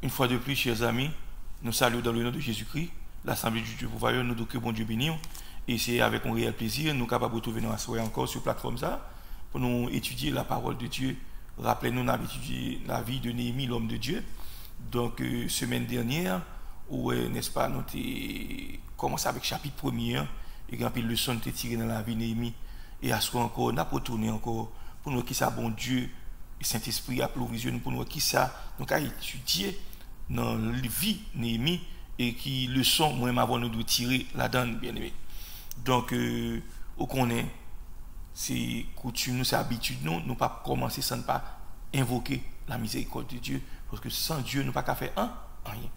Une fois de plus, chers amis, nous saluons dans le nom de Jésus-Christ, l'Assemblée du Dieu Pourvoyeur, nous que bon Dieu bénisse. Et c'est avec un réel plaisir, nous sommes capables de retrouver nous asseoir encore sur la plateforme ça, pour nous étudier la parole de Dieu. Rappelez-nous, nous avons étudié la vie de Néhémie, l'homme de Dieu. Donc, semaine dernière, où, n'est-ce pas, nous avons commencé avec le chapitre 1er, et quand une leçon était tirée dans la vie de Néhémie. Et à ce encore, nous avons retourné encore, pour nous qui ça, bon Dieu, et Saint-Esprit a provisionné pour nous qui ça, nous avons étudié dans la vie de Néhémie et qui leçon moi avant nous de tirer la donne bien aimé. Donc on connaît c'est coutume nous c'est habitude nous pas commencer sans ne pas invoquer la miséricorde de Dieu parce que sans Dieu nous pas qu'à faire rien.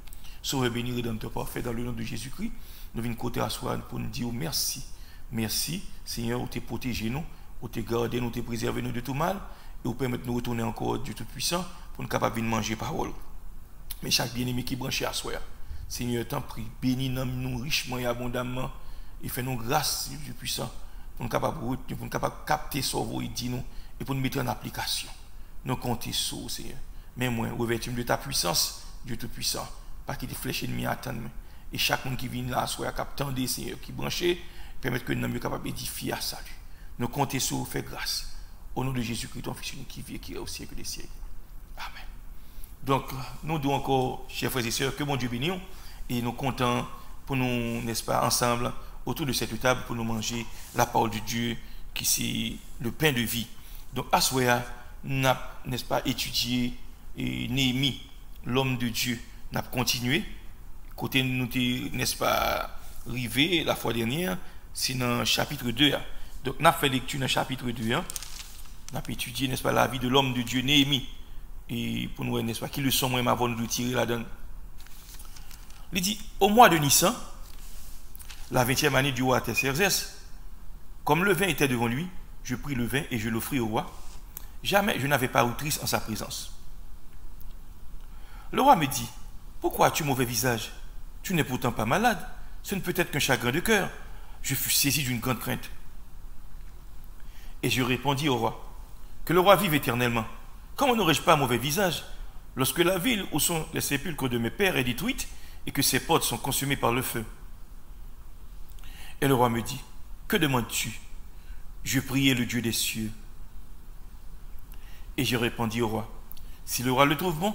Sauve béni rédempteur parfait dans le nom de Jésus-Christ. Nous venons côté à soi pour nous dire merci. Merci Seigneur, où tu protégé nous, où tu gardé nous, tu préservé nous de tout mal et où permettre de nous retourner encore Dieu tout puissant pour nous capable de manger parole. Mais chaque bien-aimé qui branche à soi, Seigneur, t'en prie, bénis nous richement et abondamment et fais-nous grâce, Dieu puissant, pour nous capables de capter ce que vous dites nous et pour nous mettre en application. Nous comptons sur Seigneur. Mais moi, revêtis de ta puissance, Dieu tout puissant, pas qu'il y ait des flèches ennemies à attendre. Et chaque monde qui vient là, soit captant des Seigneur, qui branché, permettre que nous soyons capables d'édifier à salut. Nous comptons sur vous, fait grâce. Au nom de Jésus-Christ, ton Fils unique qui vit et qui est au siècle des siècles. Amen. Donc, nous devons encore, chers frères et sœurs, que mon Dieu bénisse et nous comptons pour nous, n'est-ce pas, ensemble, autour de cette table, pour nous manger la parole de Dieu, qui c'est le pain de vie. Donc, à ce moment-là, nous avons, n'est-ce pas, étudié Néhémie, l'homme de Dieu. Nous avons continué. Côté nous, n'est-ce pas, arrivé la fois dernière, c'est dans le chapitre 2. Donc, nous avons fait lecture dans le chapitre 2. Nous avons étudié, n'est-ce pas, la vie de l'homme de Dieu, Néhémie. Et pour nous, n'est-ce pas, qui le sont même avant de tirer la donne. Il dit, au mois de Nissan, la 20e année du roi Artaxerxès, comme le vin était devant lui, je pris le vin et je l'offris au roi. Jamais je n'avais pas outrice en sa présence. Le roi me dit, pourquoi as-tu mauvais visage? Tu n'es pourtant pas malade. Ce ne peut être qu'un chagrin de cœur. Je fus saisi d'une grande crainte. Et je répondis au roi, que le roi vive éternellement. Comment n'aurais-je pas un mauvais visage lorsque la ville où sont les sépulcres de mes pères est détruite et que ses portes sont consumées par le feu? Et le roi me dit, que demandes-tu? Je priai le Dieu des cieux. Et je répondis au roi, si le roi le trouve bon,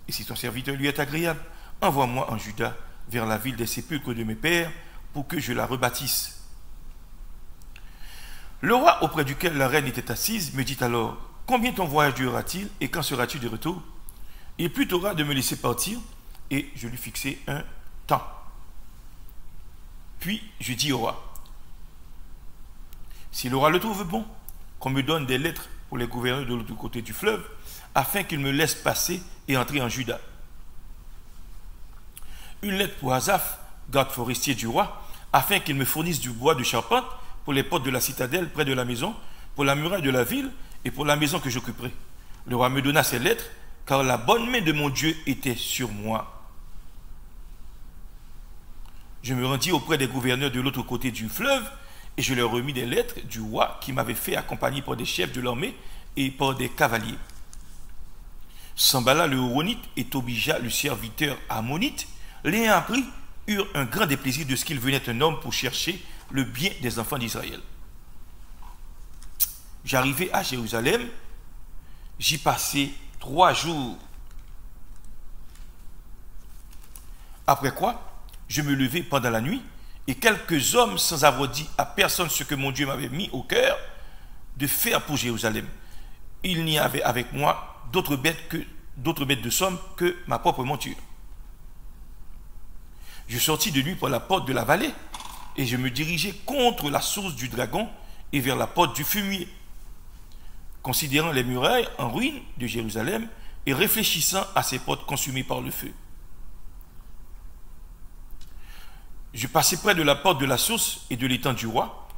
et si ton serviteur lui est agréable, envoie-moi en Juda vers la ville des sépulcres de mes pères pour que je la rebâtisse. Le roi auprès duquel la reine était assise me dit alors, combien ton voyage durera-t-il et quand seras-tu de retour? Il plut au roi de me laisser partir et je lui fixai un temps. Puis je dis au roi, si le roi le trouve bon, qu'on me donne des lettres pour les gouverneurs de l'autre côté du fleuve, afin qu'ils me laissent passer et entrer en Juda. Une lettre pour Asaph, garde forestier du roi, afin qu'il me fournisse du bois de charpente pour les portes de la citadelle près de la maison, pour la muraille de la ville et pour la maison que j'occuperai. Le roi me donna ces lettres, car la bonne main de mon Dieu était sur moi. Je me rendis auprès des gouverneurs de l'autre côté du fleuve, et je leur remis des lettres du roi qui m'avait fait accompagner par des chefs de l'armée et par des cavaliers. Sambala le Horonite et Tobija le serviteur ammonite, l'ayant appris, eurent un grand déplaisir de ce qu'il venait un homme pour chercher le bien des enfants d'Israël. J'arrivai à Jérusalem, j'y passai 3 jours. Après quoi, je me levai pendant la nuit, et quelques hommes, sans avoir dit à personne ce que mon Dieu m'avait mis au cœur de faire pour Jérusalem. Il n'y avait avec moi d'autres bêtes de somme que ma propre monture. Je sortis de nuit par la porte de la vallée, et je me dirigeai contre la source du dragon et vers la porte du fumier, considérant les murailles en ruine de Jérusalem et réfléchissant à ces portes consumées par le feu. Je passai près de la porte de la source et de l'étang du roi,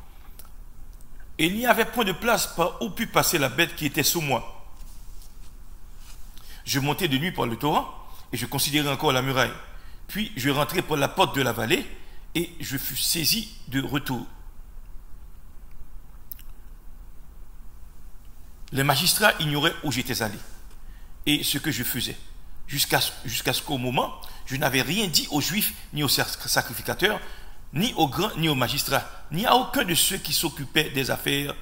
et il n'y avait point de place par où put passer la bête qui était sous moi. Je montai de nuit par le torrent, et je considérai encore la muraille. Puis je rentrai par la porte de la vallée, et je fus saisi de retour. Les magistrats ignoraient où j'étais allé, et ce que je faisais, jusqu'à ce qu'au moment, je n'avais rien dit aux Juifs, ni aux sacrificateurs, ni aux grands, ni aux magistrats, ni à aucun de ceux qui s'occupaient des affaires.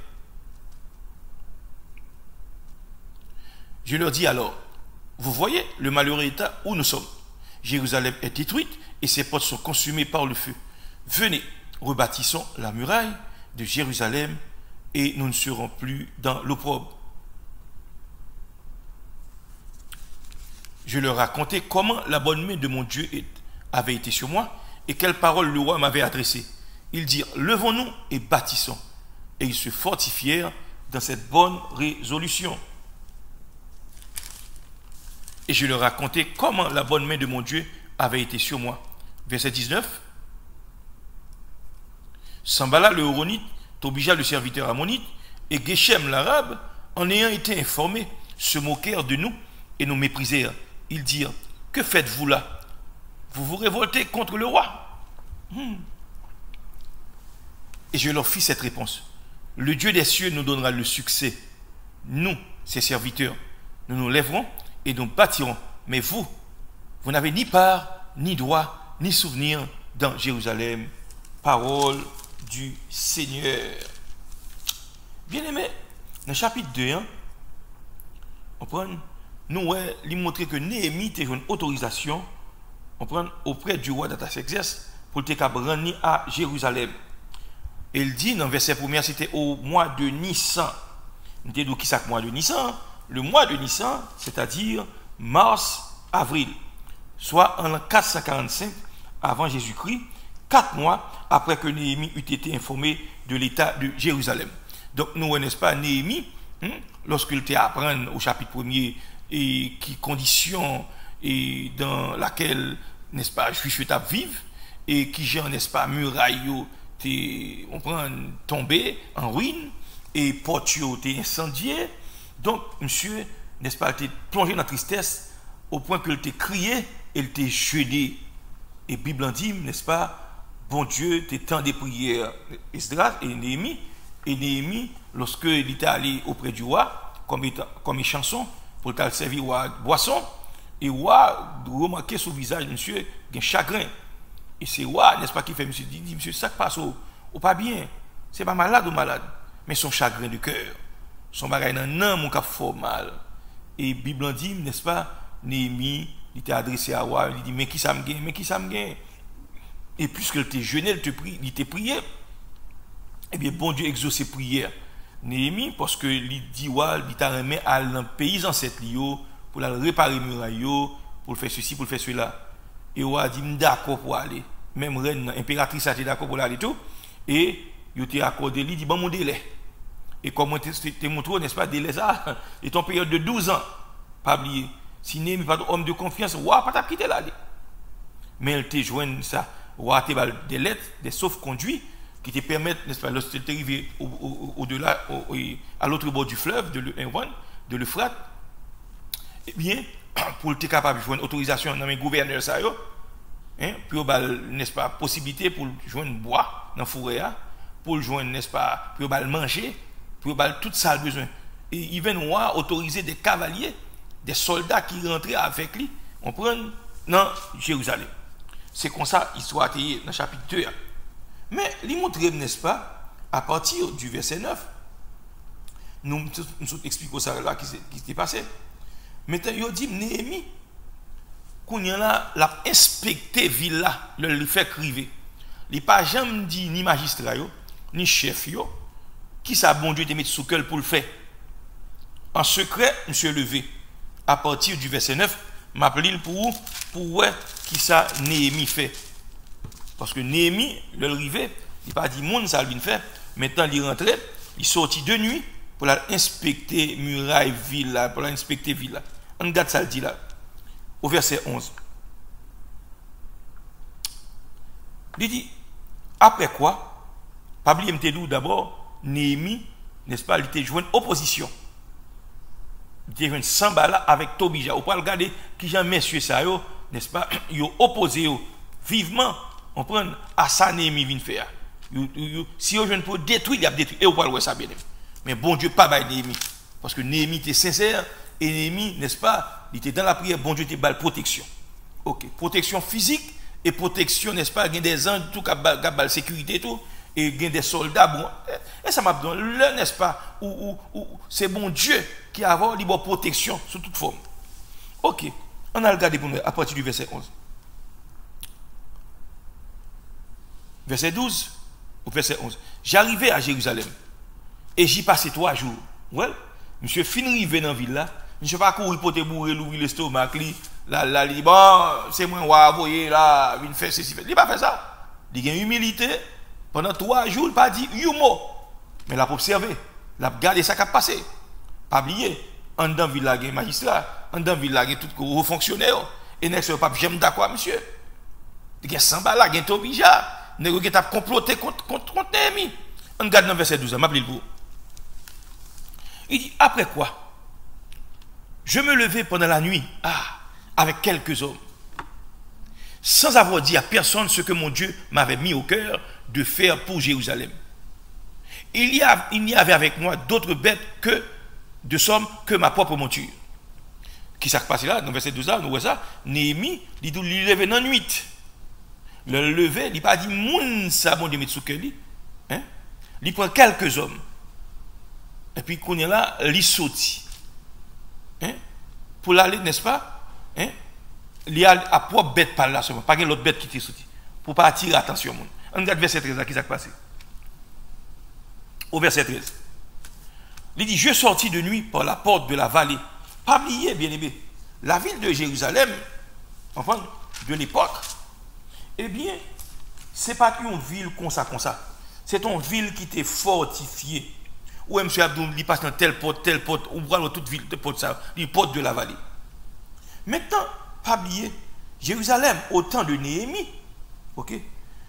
Je leur dis alors, vous voyez le malheureux état où nous sommes. Jérusalem est détruite et ses portes sont consumées par le feu. Venez, rebâtissons la muraille de Jérusalem et nous ne serons plus dans l'opprobre. Je leur racontai comment la bonne main de mon Dieu avait été sur moi et quelles paroles le roi m'avait adressées. Ils dirent, levons-nous et bâtissons. Et ils se fortifièrent dans cette bonne résolution. Et je leur racontai comment la bonne main de mon Dieu avait été sur moi. Verset 19. Sambala le Horonite, Tobija le serviteur ammonite, et Geshem l'arabe, en ayant été informés, se moquèrent de nous et nous méprisèrent. Ils dirent, que faites-vous là? Vous vous révoltez contre le roi? Et je leur fis cette réponse. Le Dieu des cieux nous donnera le succès. Nous, ses serviteurs, nous nous lèverons et nous bâtirons. Mais vous, vous n'avez ni part, ni droit, ni souvenir dans Jérusalem. Parole du Seigneur. Bien-aimé, dans le chapitre 2, on prend, nous lui montrer que Néhémie a une autorisation auprès du roi d'Artaxerxès pour te rendre à Jérusalem. Et il dit dans le verset 1er, c'était au mois de Nissan. Nous avons dit qui c'est le mois de Nissan? Le mois de Nissan, c'est-à-dire mars-avril, soit en 445 avant Jésus-Christ, 4 mois après que Néhémie eut été informé de l'état de Jérusalem. Donc nous, n'est-ce pas, Néhémie, lorsqu'il était à apprendre au chapitre 1er et qui condition et dans laquelle, n'est-ce pas, Juif vivre et qui j'ai, n'est-ce pas, muraille on prend tombé en ruine et porte incendié. Donc monsieur, n'est-ce pas, était plongé dans la tristesse au point qu'il était crié et il était jeûné. Et Bible en dit, n'est-ce pas, bon Dieu, était tant des prières Esdras et Néhémie, lorsqu'il était allé auprès du roi, comme une chanson, pour le servir roi boisson, et le roi remarquait sur le visage de monsieur, un chagrin. Et c'est roi, n'est-ce pas, qui fait, monsieur, dit, monsieur, ça passe au pas bien, c'est pas malade ou malade, mais son chagrin de cœur, son bagage dans l'âme, mon cap fort mal. Et la Bible dit, n'est-ce pas, Néhémie, il était adressé à roi, il dit, mais qui ça me gagne? Et puisqu'il était jeûné, il était prié, eh bien, bon Dieu exauce ses prières. Néhémie, parce que il dit, il t'a remis à un pays ancêtre pour réparer les murailles, pour faire ceci, pour faire cela. Et roi dit, d'accord pour aller. Même reine, impératrice a été d'accord pour aller tout. Et il a accordé, il dit, bon, mon délai. Et comme tu montré, n'est-ce pas, délai ça, est en période de 12 ans. Pas oublier. Si Néhémie pas d'homme de confiance, roi pas quitter là. Mais elle te joint ça. Roi te des lettres, des sauf-conduits qui te permettent, n'est-ce pas, lorsque tu arrives au-delà, à l'autre bord du fleuve, de l'Euphrate, eh bien, pour être capable de jouer une autorisation dans les gouverneurs, ça, pour, n'est-ce pas, possibilité pour joindre bois dans la forêt, pour joindre, n'est-ce pas, pour manger, pour tout ça besoin. Et il vient voir autoriser des cavaliers, des soldats qui rentraient avec lui, on prend dans Jérusalem. C'est comme ça, l'histoire est dans le chapitre 2. Mais, il montre, n'est-ce pas, à partir du verset 9, nous expliquons ça là qui s'est passé. Maintenant, il dit, Néhémie, qu'on y a là, l'a inspecté ville là, le fait criver. Il pas jamais dit ni magistrat yo, ni chef yo, qui ça bon Dieu te mettre sous cœur pour le faire. En secret, monsieur levé. À partir du verset 9, m'appelle pour ouais, qui ça Néhémie fait. Parce que Néhémie, le rivé, il pas dit monde ça lui fait. Maintenant il rentrait, il sortit de nuit pour inspecter muraille ville là, pour inspecter ville là. On regarde ça le dit là. Au verset 11. Il dit après quoi, pas oublier m'tedou d'abord Néhémie, n'est-ce pas, il était joué une opposition. Il était joué Sambala avec Tobija. On peut regarder qui j'en messieurs ça yo, n'est-ce pas, ils ont opposé vivement, on prend à ça Néhémie vient faire. Si on jeune pour détruire, il a détruit. Et on parle de ça bien. Mais bon Dieu, pas by Néhémie. Parce que Néhémie était sincère. Et Néhémie, n'est-ce pas, il était dans la prière, bon Dieu te balle protection. Ok. Protection physique et protection, n'est-ce pas, il y a des anges, tout, qui a sécurité et tout. Et il y a des soldats. Bon, et ça m'a donné, n'est-ce pas, où c'est bon Dieu qui a avoir libre protection sous toute forme. Ok. On a regardé pour nous à partir du verset 11. Verset 12. Au verset 11. J'arrivais à Jérusalem et j'y passais 3 jours. Ouais, monsieur fin arrivé dans la ville là, monsieur pas courir pour te bourrer l'ouvrir l'estomac là il dit bon, c'est moi on voyer là, une faire ceci, il pas fait ça. Il a une humilité pendant 3 jours, il pas dit un mot. Mais il a observé, il a regardé ça qui a passé. Pas oublier, en dans ville là, il y a un magistrat, en dans ville là, il y a tout le fonctionnaire et n'est-ce pas j'aime d'accord monsieur. Il y a Sambala, il y a Tobija. Nous avons comploté contre Néhémie. On regarde dans le verset 12, m'appelle vous. Il dit, après quoi? Je me levai pendant la nuit, avec quelques hommes, sans avoir dit à personne ce que mon Dieu m'avait mis au cœur de faire pour Jérusalem. Il y avait avec moi d'autres bêtes de somme que ma propre monture. Qui s'est passé là, dans le verset 12, nous voyons ça, Néhémie, il levait dans la nuit. Le lever, il n'a pas dit moun ça bon Dieu met sous cœur hein? Il prend quelques hommes. Et puis qu'on est là, il sorti. Hein? Pour l'aller, n'est-ce pas? Hein? Il y a à propre bête par là seulement, pas qu'il y a l'autre bête qui est sorti. Pour pas attirer l'attention. On regarde verset 13 là, qui s'est passé. Au verset 13. Il dit, je sortis de nuit par la porte de la vallée. Pas oublier, bien aimé. La ville de Jérusalem, enfin, de l'époque, eh bien, ce n'est pas une ville comme ça. C'est une ville qui était fortifiée. Où M. Abdoul, il passe dans telle porte, on voit toute ville de porte, ça, les portes de la vallée. Maintenant, pas oublier, Jérusalem, au temps de Néhémie, ok,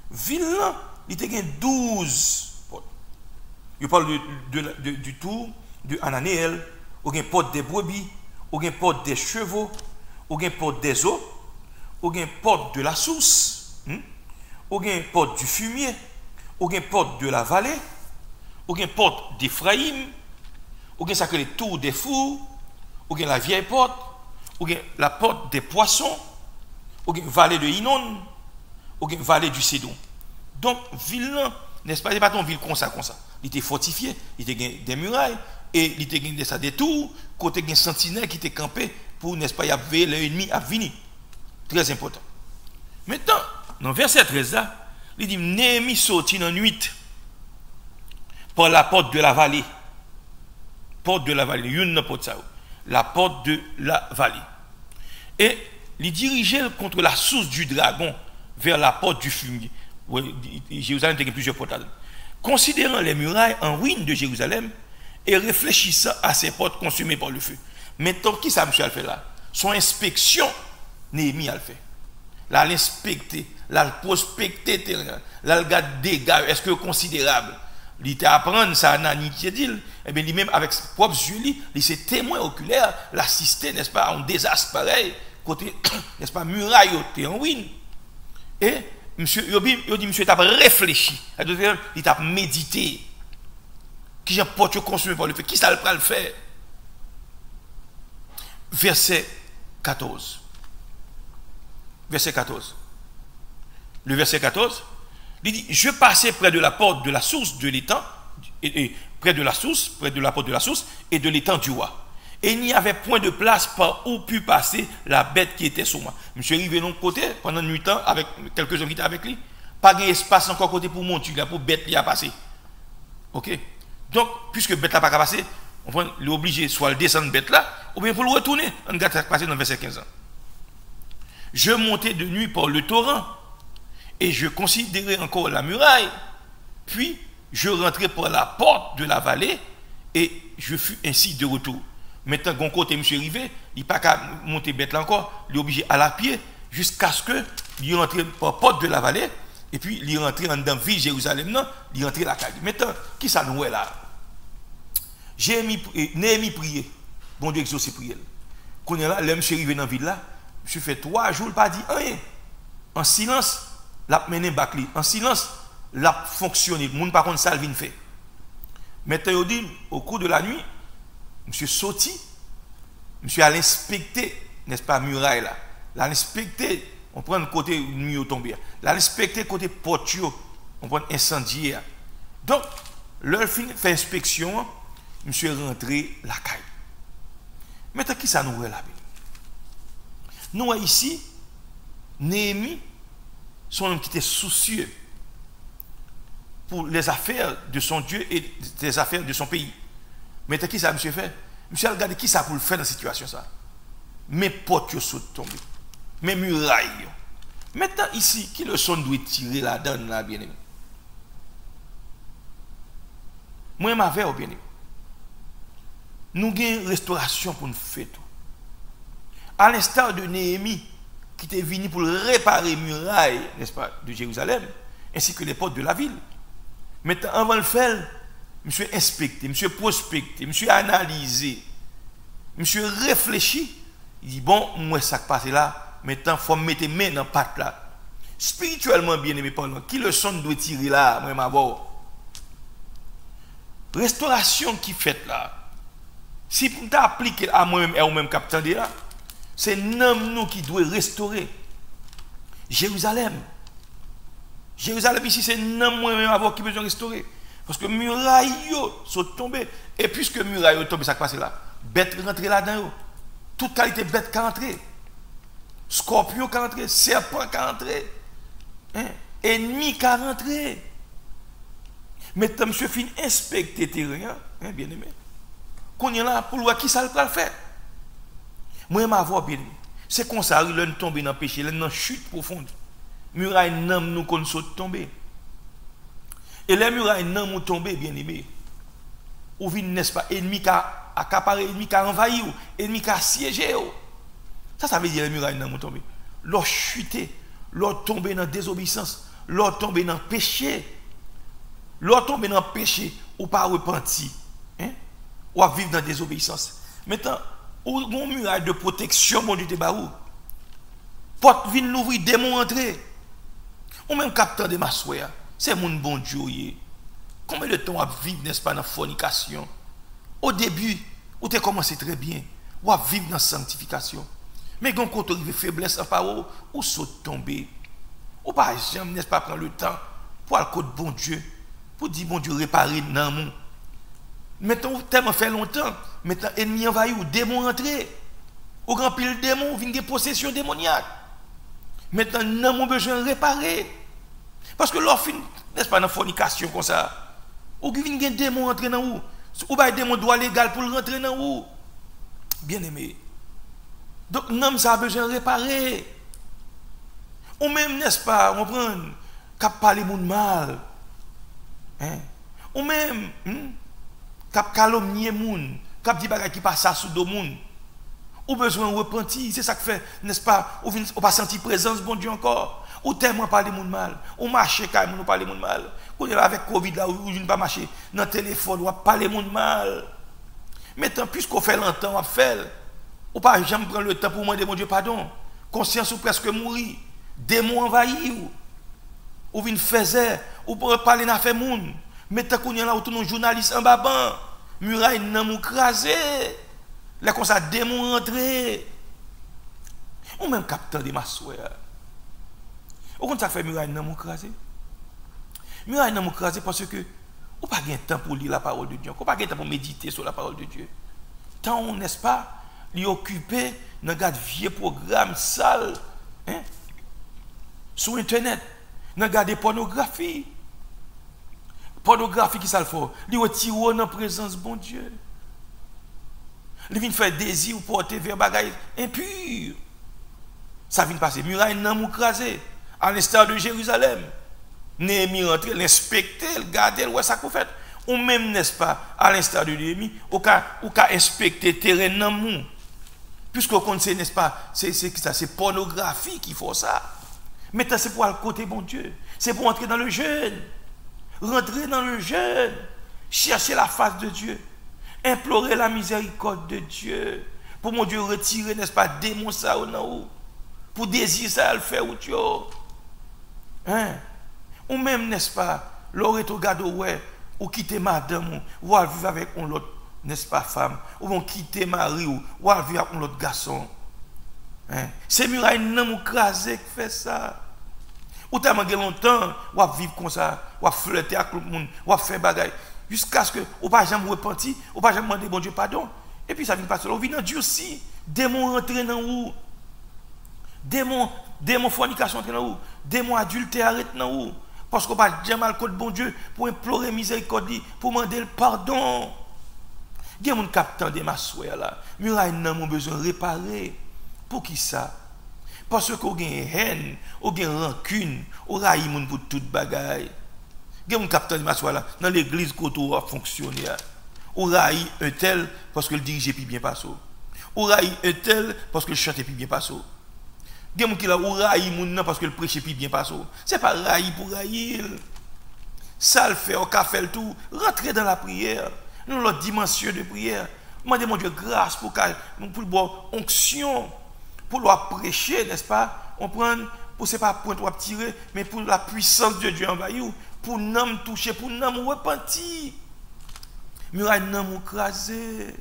ville là, il y a 12 portes. Je parle du tour de Ananéel, ou une porte des brebis, ou une porte des chevaux, ou une porte des eaux, ou une porte de la source. Ou une porte du fumier, ou une porte de la vallée, ou une porte d'Ephraïm, ou une sacré tour des fours, ou une la vieille porte, ou une la porte des poissons, ou une vallée de Inon, ou une vallée du Sédon. Donc, ville, n'est-ce pas, c'est pas une ville comme ça. Il était fortifié, il était des murailles, et il était des tours, côté des sentinelles qui étaient campés pour, n'est-ce pas, y avait l'ennemi à venir. Très important. Maintenant, dans le verset 13 là, il dit Néhémie sortit dans la nuit par la porte de la vallée. Porte de la vallée, une porte ça. La porte de la vallée. Et il dirigeait contre la source du dragon vers la porte du fumier. Jérusalem avait plusieurs portes. Considérant les murailles en ruine de Jérusalem et réfléchissant à ces portes consumées par le feu. Maintenant, qui ça, monsieur, a fait là? Son inspection, Néhémie a fait. Là, l'inspecter, là, le prospecter, là, le gars dégâts, est-ce que considérable? Il t'a apprendre ça, Nani, et bien, lui-même, avec ses propres yeux, il s'est témoin oculaire, l'assister, n'est-ce pas, à un désastre pareil, côté, n'est-ce pas, muraille, en ruine. Et, monsieur, il dit, monsieur, il t'a réfléchi, il t'a médité. Qui j'ai porté consumé par le feu, qui ça le faire? Verset 14. Verset 14. Le verset 14, il dit, je passais près de la porte de la source de l'étang, près de la porte de la source et de l'étang du roi. Et il n'y avait point de place par où pu passer la bête qui était sur moi. Monsieur arrivé de l'autre côté, pendant 8 ans, avec quelques gens qui étaient avec lui. Pas d'espace encore côté pour monter, là, pour bête qui a passé. Ok? Donc, puisque bête n'a pas passé, on est obligé soit le descendre bête là, ou bien pour le retourner. On va passer dans le verset 15 ans. Je montais de nuit par le torrent, et je considérais encore la muraille, puis je rentrais par la porte de la vallée, et je fus ainsi de retour. Maintenant, quand côté monsieur arrivé, il n'a pas qu'à monter bête là encore, il est obligé à la pied, jusqu'à ce que il rentre par la porte de la vallée, et puis il rentre dans la ville Jérusalem, non, il rentre la caille. Maintenant, qui ça nous est là? Néhémie prié, bon Dieu exaucé prié. Quand il est là, le monsieur arrivé dans la ville là, monsieur fait 3 jours, il n'a pas dit rien. En silence, l'a mené Bakli. En silence, l'a fonctionné. Le monde par contre, ça vient fait. Maintenant, il dit, au cours de la nuit, monsieur sorti, monsieur a inspecté, n'est-ce pas, muraille là. L'a inspecté, on prend le côté nuit tombé. L'a inspecté côté portio, on prend incendié. Donc, leur fait inspection, monsieur est rentré la caille. Maintenant, qui ça nous est là? Nous, ici, Néhémie, son homme qui était soucieux pour les affaires de son Dieu et les affaires de son pays. Mais qui ça, monsieur fait? Monsieur a regardé qui ça pour le faire dans cette situation ça. Mes portes sont tombées. Mes murailles. Maintenant ici, qui le son doit tirer la donne là, bien aimé? Moi, ma vie, bien aimé. Nous avons une restauration pour nous faire tout. À l'instar de Néhémie, qui était venu pour réparer les murailles, n'est-ce pas, de Jérusalem, ainsi que les portes de la ville. Maintenant, avant de le faire, monsieur inspecté, monsieur prospecté, monsieur analysé, monsieur réfléchi. Il dit, bon, moi, ça qui passe là, maintenant, il faut mettre mes mains dans la patte là. Spirituellement, bien aimé, pendant qui le son doit tirer là, moi, ma voix. Restauration qui fait là, si vous appliquez à moi-même et au même capitaine là, c'est nous qui doit restaurer Jérusalem. Jérusalem ici, c'est nous moi-même qui besoin de restaurer. Parce que murailles sont tombées. Et puisque murailles sont tombées, ça qui passe là, bête rentrée là-dedans. Toute qualité bête qui rentrée. Scorpion qui rentré, serpent qui rentré. Hein? Ennemi qui rentré. Maintenant, monsieur fin inspecter le terrain, hein, bien aimé. Qu'on est là pour voir qui ça le faire. Moi, ma voix bien aimé. C'est comme ça, il tombe dans le péché, il est dans une chute profonde. Muraille n'aime nous qu'on saute tomber. Et les murailles n'aiment nous tomber, bien aimé. Ou vient, n'est-ce pas, ennemi qui a accaparé, ennemi qui a envahi, ennemi qui a siégé. Ça veut dire les murailles n'aiment nous tomber. Leur chuter, leur tomber dans la désobéissance, leur tomber dans le péché. Leur tomber dans le péché, ou pas repentir. Hein? Ou à vivre dans la désobéissance. Maintenant, ou une muraille de protection, mon Dieu, te barou. Porte vient l'ouvrir, démon entrer. Ou même capteur de ma soeur. C'est mon bon Dieu. Combien de temps à vivre, n'est-ce pas, dans la fornication? Au début, où tu as commencé très bien, ou à vivre dans la sanctification. Mais quand tu arrives faiblesse en parole, ou saute tomber. Ou par exemple, n'est-ce pas, prendre le temps pour aller côté bon Dieu, pour dire bon Dieu réparer dans le monde. Maintenant, tellement fait longtemps, maintenant, ennemi envahi ou démon entré. Ou grand pile démon, vient des possessions démoniaques. Maintenant, nous avons besoin de réparer. Parce que l'offre, n'est-ce pas, dans la fornication comme ça, ou qui vient des démons entrer dans où? Ou bien des démons droit légal pour rentrer dans où? Bien aimé. Donc, nous avons besoin de réparer. Ou même, n'est-ce pas, on prend, cap parler monde mal. Hein? Ou même, cap calomnier monde, cap dit bagay qui passe ça sous do monde. Ou besoin de repentir, c'est ça que fait, n'est-ce pas, ou pas sentir présence, bon Dieu encore. Ou tellement parler monde mal, ou marcher quand même, ou parler monde mal. Quand il est avec Covid là, ou ne pas marcher dans le téléphone, ou parler monde mal. Maintenant, puisqu'on fait longtemps, on fait, ou pas jamais prendre le temps pour demander mon Dieu pardon. Conscience ou presque mourir, démon envahi ou vient faire, ou pour parler dans fait monde. Maintenant qu'on est là, ou tout nos journalistes en baban, muraille n'a mou crasé. Là comme ça démon rentré. Ou même capteur de ma soeur. Ou quand ça fait muraille n'a mou crasé. Muraille n'a mou crasé parce que ou pas gain temps pour lire la parole de Dieu, ou pas gain temps pour méditer sur la parole de Dieu. temps, n'est-ce pas, li occupé dans un vieux programme sale, hein, sur Internet, dans garder pornographie. Pornographie qui ça le fait? Li retire dans la présence de bon Dieu. Li vient faire désir ou porter vers bagaille impur. Ça vient passer. Muraille nan mou crasé. À l'instar de Jérusalem. Néhémie rentre, l'inspecter, le garder, ouais ça qu'on fait. Ou même, n'est-ce pas, à l'instar de Néhémie, ou ka inspecter terrain nan mou. Puisqu'on connaît, n'est-ce pas, c'est pornographie qui fait ça. Maintenant, c'est pour aller côté bon Dieu. C'est pour entrer dans le jeûne. Rentrer dans le jeûne. Chercher la face de Dieu. Implorer la miséricorde de Dieu. Pour mon Dieu retirer, n'est-ce pas, démon ça ou non. Pour désirer ça, le faire ou tu hein? Ou même, n'est-ce pas, l'aurait regardé, ouais, ou quitter madame, ou vivre avec un autre, n'est-ce pas, femme, ou vont quitter mari, ou vivre avec un autre garçon. Hein? C'est muraille non ou crasé qui fait ça. Ou t'as mangé longtemps, ou vivre comme ça, ou flirter avec le monde, ou faire bagaille, jusqu'à ce que, ou pas jamais repentir, ou pas jamais demander bon Dieu pardon. Et puis ça vient passer, on vient dans Dieu aussi. Démon rentrer dans où? Démon fornication rentrer dans où? Démon adultère arrête dans où? Parce qu'on va jamais mal contre bon Dieu pour implorer miséricorde, pour demander le pardon. Il y a des gens qui attendent ma soeur là. Muraille n'a pas besoin de réparer. Pour qui ça? Parce qu'on a une haine, on a une rancune, on a une pour toute bagaille. Il y a des gens qui attendent ma soeur là. Dans l'église, quand on a fonctionné, on a un tel parce que le dirigeait puis bien passé. On a un tel parce que le chantait puis bien passé. Il y a des gens qui ont parce que le prêche puis bien passé. Ce n'est pas raï pour raïr. Ça le fait, on a fait le tout. Rentrer dans la prière. Nous, notre dimension de prière. Demandez mon Dieu grâce pour avoir onction. Pour leur prêcher, n'est-ce pas? On prend, pour ce n'est pas pour toi tirer, mais pour la puissance de Dieu envahir. Pour nous toucher, pour nous repentir. Muraille nous craser.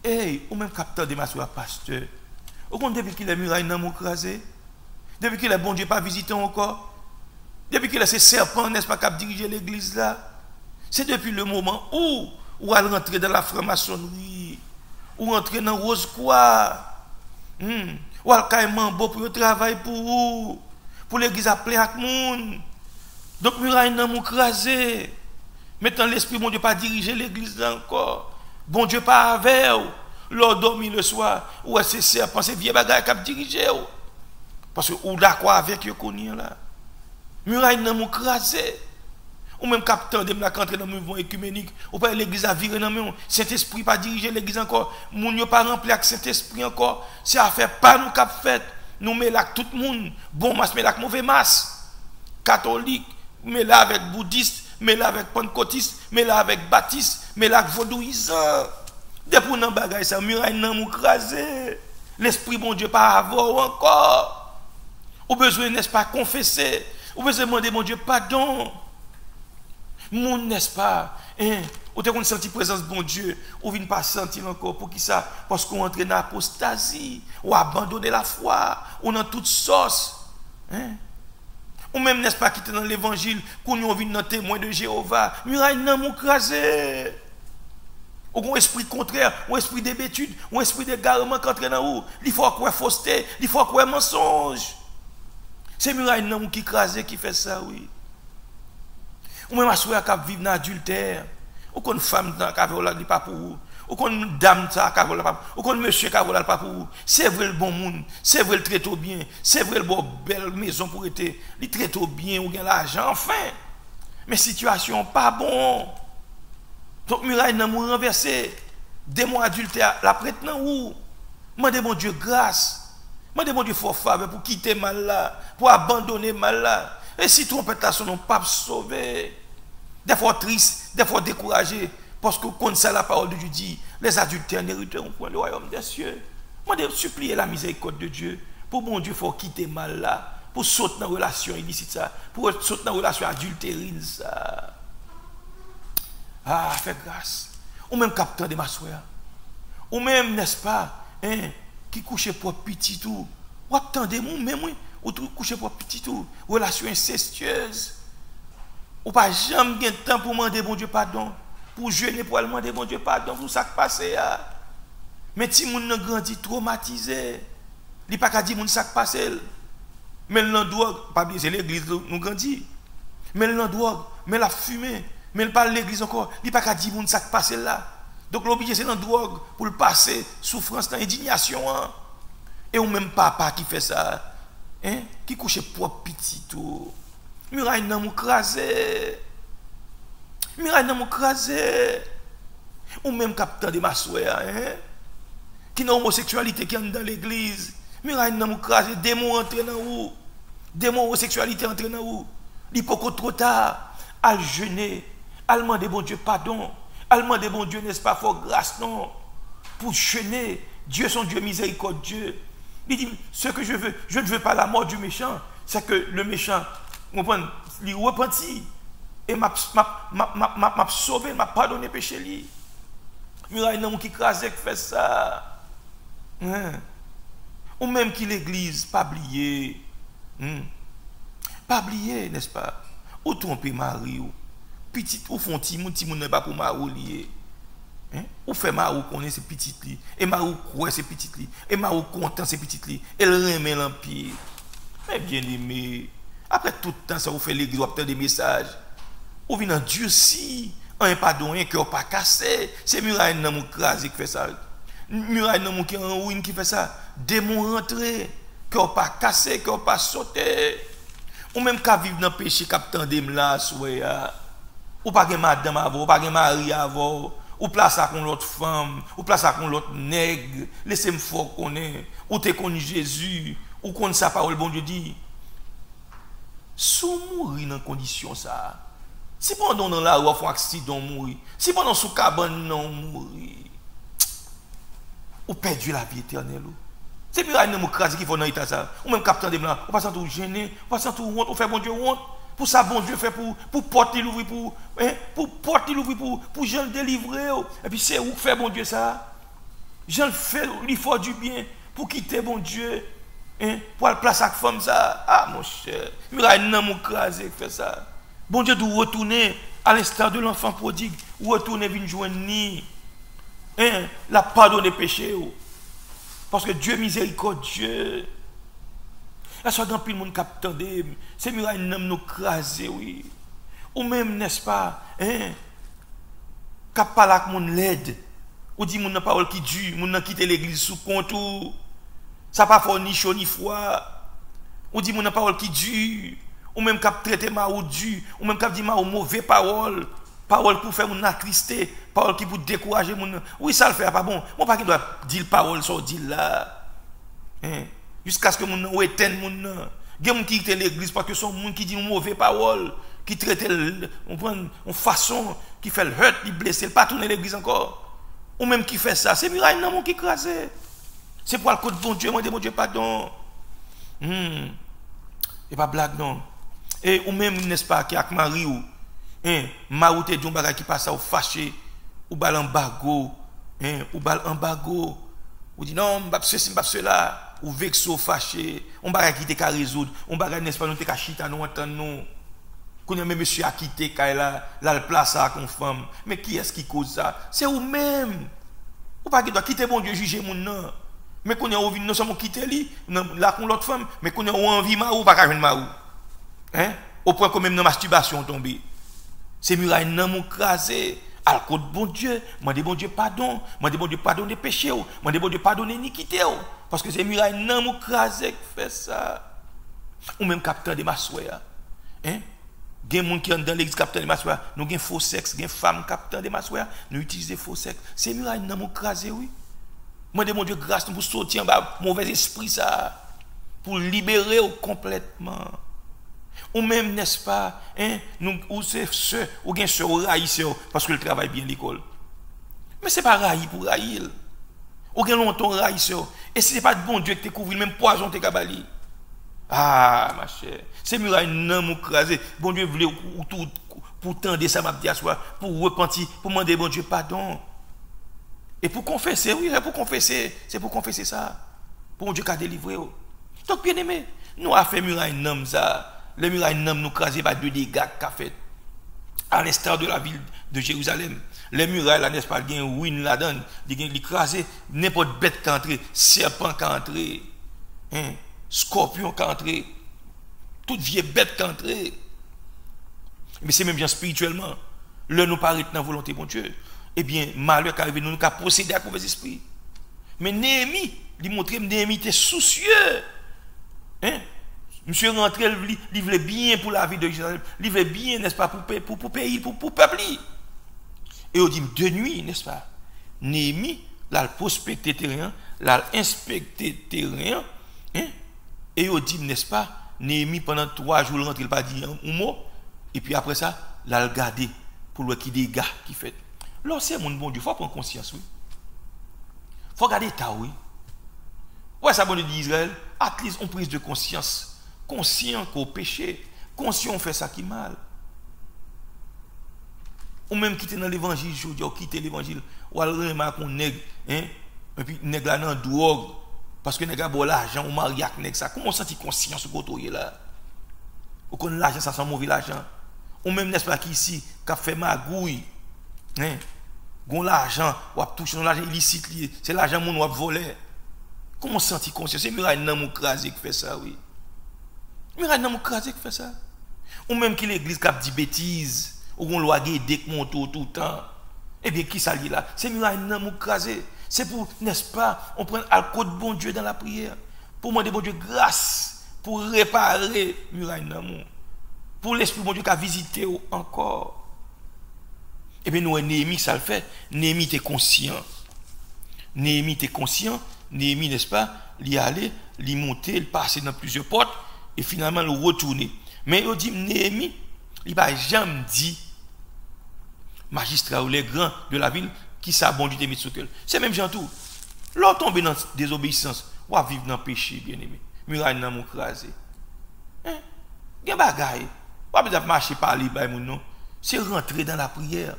Hey, ou même capteur de ma soeur pasteur. Au compte depuis qu'il est muraille n'a pas crasé, depuis qu'il est bon Dieu pas visité encore, depuis qu'il est ces serpents, n'est-ce pas, qui a dirigé l'église là, c'est depuis le moment où elle rentre dans la franc-maçonnerie, ou rentrer dans Rose quoi, ou elle carrément beau pour le travail pour l'église à plein avec monde. Donc muraille n'a pas crasé. Maintenant l'esprit bon Dieu pas diriger l'église là encore. Bon Dieu pas avec. L'on dormi le soir, ou est-ce que c'est penser vieux bagaille qui a dirigé parce que ou d'accord avec eux connaît là. Muraille n'a pas crasé. Ou même capteur de la rentrer dans le mouvement écuménique, ou pas l'église a viré dans le Saint-Esprit pas diriger l'église encore, moun yo pas rempli avec Saint-Esprit encore, c'est affaire pas nous cap fait. Nous met là tout le monde, bon masse mais là mauvais masse. Catholique, mais là avec bouddhiste, mais là avec pentecôtiste, mais là avec baptiste, mais là avec vaudouisant. Depuis nan bagay ça, muraille nan mou crasé. L'esprit bon Dieu pas avoir encore. Ou besoin n'est-ce pas confesser. Ou besoin demander mon Dieu pardon. Moun n'est-ce pas, hein, ou te qu'on senti présence bon Dieu, ou vient pas sentir encore pour qui ça? Parce qu'on entre dans l'apostasie, ou abandonner la foi, ou dans toute sauce. Hein? Ou même n'est-ce pas quitter dans l'évangile, qu'on vient dans témoin de Jéhovah, muraille nan mou crasé. Ou un esprit contraire, ou un esprit d'hébétude, ou un esprit d'égarement qui entre dans où. Il faut quoi fausseté, il faut quoi mensonge. C'est muraille non qui crase qui fait ça, oui. Ou même assoir qui vivre dans l'adultère. Ou qu'on femme qui vole pas pour vous. Ou qu'on dame qui vole pas pour vous. Ou qu'on monsieur qui vole pas pour vous. C'est vrai le bon monde, c'est vrai le traite bien, c'est vrai le bon belle maison pour être. Il traite bien ou gagne l'argent, enfin. Mais situation pas bon. Donc, muraille n'a pas renversé. Démon adultère, la prête nan où? Mandez mon Dieu grâce. Mandez mon Dieu fort faveur pour quitter mal là, pour abandonner mal là. Et si trompette là, son nom pas sauvé. Des fois triste, des fois découragé. Parce que quand ça la parole de Dieu dit, les adultères n'hériteront point le royaume des cieux. Mandez supplier la miséricorde de Dieu. Pour mon Dieu, il faut quitter mal là. Pour sauter dans la relation illicite ça. Pour sauter dans la relation adultérine ça. Ah, fais grâce. Ou même capteur de ma soeur. Ou même, n'est-ce pas, hein, qui couche pour petit tout. Ou attendez, même, ou couche pour petit tout. Relation incestueuse. Ou pas jamais de temps pour demander bon Dieu pardon. pour jeûner, pour demander bon Dieu pardon pour ça qui passé. Mais si moun nan grandi traumatisé, il pas qu'à dire moun ça qui passé. Mais le drogue, pas bien c'est l'église nous grandit. Mais le drogue, mais la fumée, mais il parle l'église encore, il pas qu'à dire moun ça qui passé là. Donc l'obligé c'est la drogue pour le passer souffrance, indignation. Et ou même papa qui fait ça, hein, qui couche propre petit tout. Muraille nan mou crasé. Muraille nan mou crasé. Ou même capitaine de Massoua, hein, qui n'a homosexualité qui est dans l'église. Muraille nan mou crasé, démon entre dans où? Démon homosexualité entre dans où? Il peut trop tard à jeûner, à demander bon Dieu pardon, à demander bon Dieu n'est-ce pas fort grâce non pour jeûner. Dieu son Dieu miséricordieux. Il dit ce que je veux, je ne veux pas la mort du méchant, c'est que le méchant il repentit et m'a sauvé, m'a pardonné péché li. Muraille nan qui crase qui fait ça. Ou même qui l'église pas oublier. Pas oublier, n'est-ce pas? Ou tromper Marie ou petit ou font ti moun n'est pas pour Marou lié. Ou fait Marou connaît ses petites li et Marou croit ses petites li et Marou content ses petites li. Elle remet l'empire. Mais bien aimé, après tout le temps ça vous fait l'église ou obtenir des messages. Ou vient en Dieu si un pardon un cœur pas cassé, c'est muraille nan mou crasé qui fait ça. Muraille nan mou qui en ruine qui fait ça. Démon rentré, cœur pas cassé, cœur pas sauté. Ou même qu'à vivre dans le péché, capitaine de là, ou pas de madame avant, ou pas de mari avant, ou place à con l'autre femme, ou place à con l'autre nègre, laissez-moi fort connaître, ou t'es connu Jésus, ou connaît sa parole, bon Dieu dit. Sous mourir dans condition ça, si pendant dans la rue, on accident mourir, si pendant sous cabane, non mourir, ou perdu la vie éternelle. C'est plus rien de crase qui font dans l'état ça. Ou même capitaine de blanc, on passe tout gêné, on passe tout honte, on fait bon Dieu honte. Pour ça bon Dieu fait pour porter l'ouvrir pour porter l'ouvrir pour Jean le délivrer. Et puis c'est où fait bon Dieu ça? Jean le fait l'effort du bien pour quitter bon Dieu. Pour aller placer avec femme ça. Ah mon cher, muraille nan mou crase qui fait ça. Bon Dieu doit retourner à l'instar de l'enfant prodigue, ou retourner venir joindre ni la pardon des péchés. Parce que Dieu miséricordieux. Là, soit dans le monde qui attendait, c'est muraille n'aime nous craser, oui. Ou même, n'est-ce pas, qui parle avec mon l'aide. Ou dit mon parole qui dure, mon quitte l'église sous compte, ça pas fort ni chaud ni froid. Ou dit mon parole qui dure, ou même qui traité ma ou dur, ou même qui dit ma ou mauvais parole. Parole pour faire mon attristé, parole qui pour décourager mon. Oui, ça le fait pas bon. Moi pas qui doit dire parole sur dire là. Jusqu'à ce que mon ou éteigne mon. Gen moun qui quitte l'église parce que son monde qui dit une mauvaise parole, qui traite on prend une façon qui fait le hurt, il blesse, il pas tourner l'église encore. Ou même qui fait ça, c'est muraille nan mon qui crasé. C'est pour le côté bon Dieu, moi de bon Dieu pardon. Et pas blague non. Et ou même n'est-ce pas qui avec Marie ou Marou te dit un bagage qui passe au fâché, ou bal embargo, ou bal embargo, ou dit non, m'bap ceci, m'bap cela, ou vexo fâché, on bagage qui te ka résoudre, on bagage n'est-ce pas nous te ka chita nous entendre nous. Qu'on a même monsieur a quitté là le place à con femme. Mais qui est-ce qui cause ça? C'est ou même. Ou pas qui doit quitter bon Dieu juger mon non. Mais qu'on a envie nous sommes quitter lui, là con l'autre femme, mais qu'on a envie Marou pas ka joindre Marou. Au point que même dans masturbation tombé. C'est muraille nan mou crasé. À cause bon Dieu, moi dis bon Dieu pardon, moi dis bon Dieu pardon des péchés, moi dis bon Dieu pardon l'iniquité. Parce que c'est muraille nan mou crasé qui fait ça. Ou même capitaine de Massoua. Gen moun qui dans l'église capitaine de Massoua, nous gen faux sexe, gen femme capitaine de Massoua, nous utilisons faux sexe. C'est muraille nan mou crasé oui. Moi dis bon Dieu grâce pour sortir en bas mauvais esprit ça, pour libérer complètement. Ou même, n'est-ce pas, ou c'est ceux, ou bien ceux ou raïs parce que le travail bien l'école. Mais ce n'est pas raïs pour raïs. Ou bien longtemps raïs. Et si ce n'est pas de bon Dieu qui te couvre, même poison te kabali. Ah, ma chère, c'est muraille non mou crasé. Bon Dieu voulait ou tout pour tendre ça m'a dit pour repentir, pour demander bon Dieu pardon. Et pour confesser, oui, c'est pour confesser ça. Pour Dieu qui a délivré. Donc bien aimé, nous avons fait muraille non ça. Les murailles nous crasent pas de dégâts qu'a fait. à l'instar de la ville de Jérusalem. Les murailles, là, n'est-ce pas, il y a une ruine là-dedans, il y a écrasé, n'importe bête qui entre, serpent qui entre, hein, scorpion qui entre, toute vieille bête qui entre. Mais c'est même bien spirituellement. Là, nous paraît dans la volonté de Dieu. Eh bien, malheur qui arrive, nous avons procédé à mauvais esprit. Mais Néhémie, il montre que Néhémie était soucieux. Hein? Monsieur rentré, il voulait bien pour la vie de Jérusalem, il voulait bien, n'est-ce pas, pour pays, pour peuple. Et on dit, de nuit, n'est-ce pas, Néhémie, là, il prospecté terrain, là, il inspecté terrain, hein? Et on dit, n'est-ce pas, Néhémie, pendant 3 jours, il rentre, il n'a pas dit un mot, et puis après ça, là, il gardé pour le qui des gars qui fait. Là, c'est mon bon Dieu, il faut prendre conscience, oui. Il faut garder ça, oui. Ouais, ça, bon Dieu d'Israël, at least on prise de conscience. Conscient qu'au péché, conscient on fait ça qui mal. Ou même quitter dans l'évangile, je dis, quitter l'évangile, ou alors remarquer qu'on nègre, hein, et puis nègre là dans drogue, parce que nègre a bon l'argent, ou marie avec nègre ça. Comment senti conscience au côté là? Ou qu'on l'argent, ça sent mauvais l'argent. Ou même, n'est-ce pas, qui ici, qui a fait magouille, hein, gon l'argent, ou a touché dans l'argent illicite, c'est l'argent mon ou a volé. Comment senti conscience? C'est Muraille nan mou crasé qui fait ça, oui. Muraille nan mou crasé qui fait ça. Ou même qui l'église qui a dit bêtises, ou qu'on l'a guidé qui monte tout le temps. Eh bien, qui ça lit là? C'est Muraille nan mou crasé. C'est pour, n'est-ce pas, on prend le code bon Dieu dans la prière. Pour demander bon Dieu grâce, pour réparer Muraille nan mou. Pour l'esprit bon Dieu qui a visité encore. Eh bien, nous, Néhémie, ça le fait. Néhémie était conscient. Néhémie était conscient. Néhémie, n'est-ce pas, il allait, il montait, il passait dans plusieurs portes, et finalement, il retournait. Mais il dit, Néhémie, il n'a jamais dit, magistrat ou les grands de la ville, qui s'abondent du sous cœur. C'est même gens tout. L'on tombe dans la désobéissance, ou à vivre dans le péché, bien aimé. Muraille dans mon crasé. Hein? Il y a des bagailles. Pas besoin de marcher par les bails, non. C'est rentrer dans la prière.